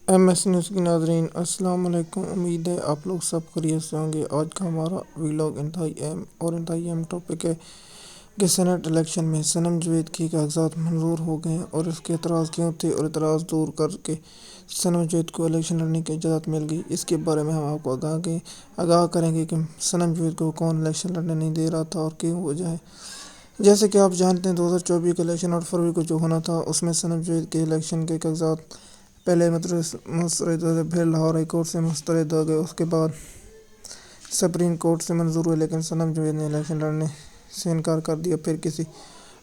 M S news کے ناظرین السلام علیکم، امید ہے آپ لوگ سب خیریت سے ہوں گے۔ آج کا ہمارا ویلاگ انتہائی اہم ٹاپک ہے کہ سینٹ الیکشن میں صنم جاوید کے کاغذات منظور ہو گئے اور اس کے اعتراض کیوں تھے اور اعتراض دور کر کے صنم جاوید کو الیکشن لڑنے کی اجازت مل گئی۔ اس کے بارے میں ہم آپ کو آگاہ کریں گے کہ صنم جاوید کو کون الیکشن لڑنے نہیں دے رہا تھا اور کیوں وجہ ہے۔ جیسے کہ آپ جانتے ہیں 2024 کا الیکشن 8 فروری کو جو ہونا تھا، اس میں صنم جاوید کے الیکشن کے کاغذات پہلے مسترد ہوئے، پھر لاہور ہائی کورٹ سے مسترد ہو گئے، اس کے بعد سپریم کورٹ سے منظور ہوئے، لیکن صنم جاوید نے الیکشن لڑنے سے انکار کر دیا۔ پھر کسی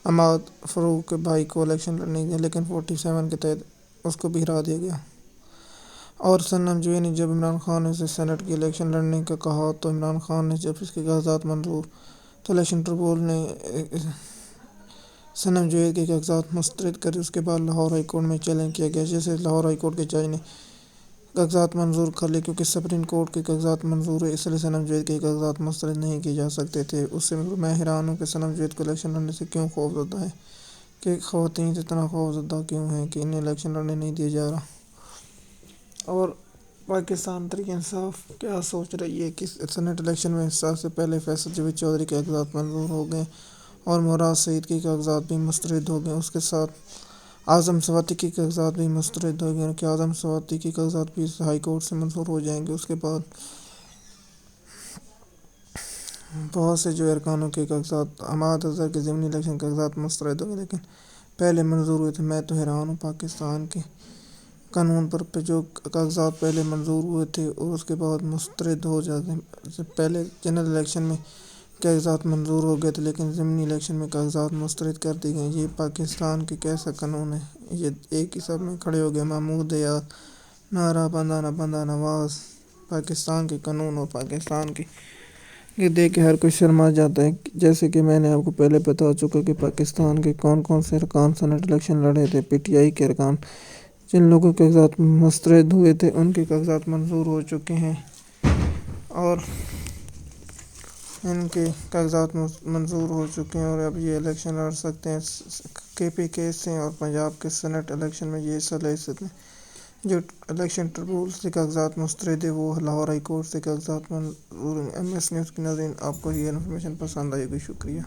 عماد فاروق کے بھائی کو الیکشن لڑنے دیا، لیکن 47 کے تحت اس کو بھی ہرا دیا گیا۔ اور صنم جاوید نے جب عمران خان نے سینٹ کی الیکشن لڑنے کا کہا تو عمران خان نے جب اس کے کاغذات منظور تو الیکشن ٹربیونل نے صنم جاوید کے کاغذات مسترد کر اس کے بعد لاہور ہائی کورٹ میں چیلنج کیا گیا، جسے لاہور ہائی کورٹ کے جج نے کاغذات منظور کر لیے۔ کیونکہ سپریم کورٹ کے کاغذات منظور ہوئے، اس لیے صنم جاوید کے کاغذات مسترد نہیں کیے جا سکتے تھے۔ اس سے میں حیران ہوں کہ صنم جاوید کو الیکشن لڑنے سے کیوں خوف زدہ ہے، کہ خواتین سے اتنا خوف زدہ کیوں ہیں کہ انہیں الیکشن لڑنے نہیں دیا جا رہا۔ اور پاکستان تحریک انصاف کیا سوچ رہی ہے کہ سینٹ الیکشن میں حصہ سے پہلے فیصل جاوید چودھری کے کاغذات منظور ہو گئے اور مراد سعید کے کاغذات بھی مسترد ہو گئے، اس کے ساتھ اعظم سواتی کے کاغذات بھی مسترد ہو گئے کہ اعظم سواتی کے کاغذات بھی ہائی کورٹ سے منظور ہو جائیں گے۔ اس کے بعد بہت سے جو ارکانوں کے کاغذات عماد اظہر کے ضمنی الیکشن کاغذات مسترد ہو گئے، لیکن پہلے منظور ہوئے تھے۔ میں تو حیران ہوں پاکستان کے قانون پر جو کاغذات پہلے منظور ہوئے تھے اور اس کے بعد مسترد ہو جاتے ہیں۔ پہلے جنرل الیکشن میں کاغذات منظور ہو گئے تھے، لیکن ضمنی الیکشن میں کاغذات مسترد کر دی گئے۔ یہ پاکستان کے کیسا قانون ہے؟ یہ ایک ہی سب میں کھڑے ہو گئے، محمود حیات، نعرہ بندہ نواز۔ پاکستان کے قانون اور پاکستان کی یہ دیکھ کے ہر کوئی شرما جاتا ہے۔ جیسے کہ میں نے آپ کو پہلے بتا چکا کہ پاکستان کے کون سے ارکان سینٹ الیکشن لڑے تھے۔ پی ٹی آئی کے ارکان جن لوگوں کے کاغذات مسترد ہوئے تھے ان کے کاغذات منظور ہو چکے ہیں اور ان کے کاغذات منظور ہو چکے ہیں اور اب یہ الیکشن لڑ سکتے ہیں۔ کے پی کے سے اور پنجاب کے سینٹ الیکشن میں یہ حصہ لے سکتے ہیں۔ جو الیکشن ٹربیونل سے کاغذات مسترد ہے وہ لاہور ہائی کورٹ سے کاغذات منظور ہیں۔ ایم ایس نیوز کے ناظرین، آپ کو یہ انفارمیشن پسند آئی ہوگی، شکریہ۔